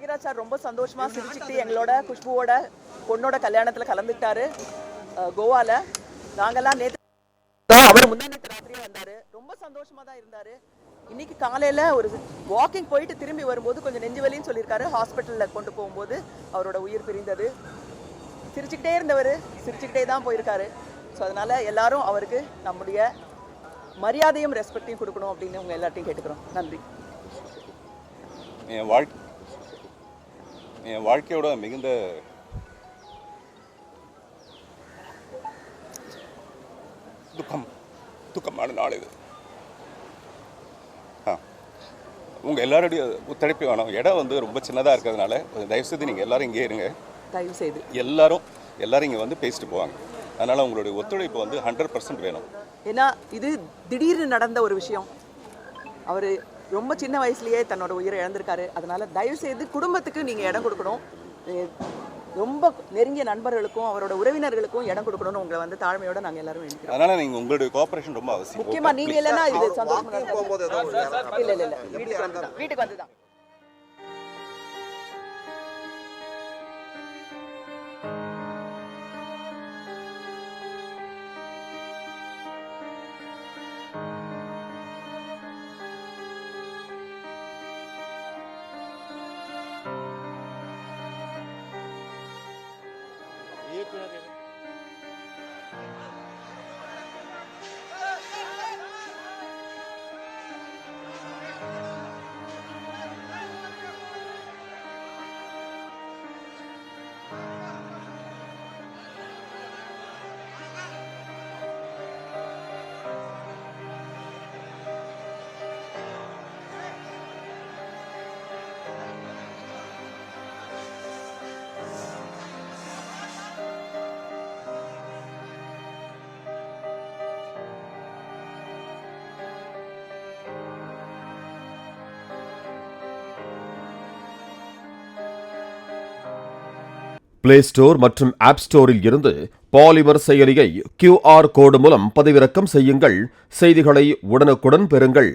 Bhagyaraj sir ரொம்ப சந்தோஷமா சிரிச்சுட்டு எங்களோட குஷ்புவோட பொண்ணோட கல்யாணத்துல கலந்துக்கிட்டாரு கோவால. நாங்கெல்லாம் நேற்று அவர் முந்தானத்து ராத்திரியே வந்தாரு. ரொம்ப சந்தோஷமா தான் இருந்தாரு. இன்னைக்கு காலையில ஒரு வாக்கிங் போயிட்டு திரும்பி வரும்போது கொஞ்சம் நெஞ்சு வலின்னு சொல்லியிருக்காரு. ஹாஸ்பிட்டல்ல கொண்டு போகும்போது அவரோட உயிர் பிரிந்தது. சிரிச்சுக்கிட்டே இருந்தவர் சிரிச்சுக்கிட்டே தான் போயிருக்காரு. ஸோ அதனால எல்லாரும் அவருக்கு நம்முடைய மரியாதையும் ரெஸ்பெக்டையும் கொடுக்கணும் அப்படின்னு உங்க எல்லாத்தையும் கேட்டுக்கிறோம். நன்றி. என் வாழ்க்கையோட மிகுந்த துக்கமான நாள் இது. உங்கள் எல்லாருடைய ஒத்துழைப்பு வேணும். இடம் வந்து ரொம்ப சின்னதாக இருக்கிறதுனால தயவுசெய்து நீங்கள் எல்லாரும் இங்கே இருங்க. தயவுசெய்து எல்லாரும் இங்கே வந்து பேசிட்டு போவாங்க. அதனால் உங்களுடைய ஒத்துழைப்பு வந்து 100% வேணும். ஏன்னா இது திடீர்னு நடந்த ஒரு விஷயம். அவர் ரொம்ப சின்ன வயசுலேயே தன்னோட உயிரை இழந்திருக்காரு. அதனால தயவுசெய்து குடும்பத்துக்கு நீங்கள் இடம் கொடுக்கணும். ரொம்ப நெருங்கிய நண்பர்களுக்கும் அவரோட உறவினர்களுக்கும் இடம் கொடுக்கணும்னு உங்களை வந்து தாழ்மையோட நாங்கள் எல்லாரும் வேண்டிக்கிறோம். அதனால நீங்கள் உங்களுடைய கோஆபரேஷன் ரொம்ப அவசியம். முக்கியமாக நீங்கள் இல்லைன்னா இது சந்தோஷமா இல்லை வீட்டுக்கு வந்து தான். பிளே ஸ்டோர் மற்றும் ஆப் ஸ்டோரில் இருந்து பாலிமர் செயலியை QR கோடு மூலம் பதிவிறக்கம் செய்யுங்கள். செய்திகளை உடனுக்குடன் பெறுங்கள்.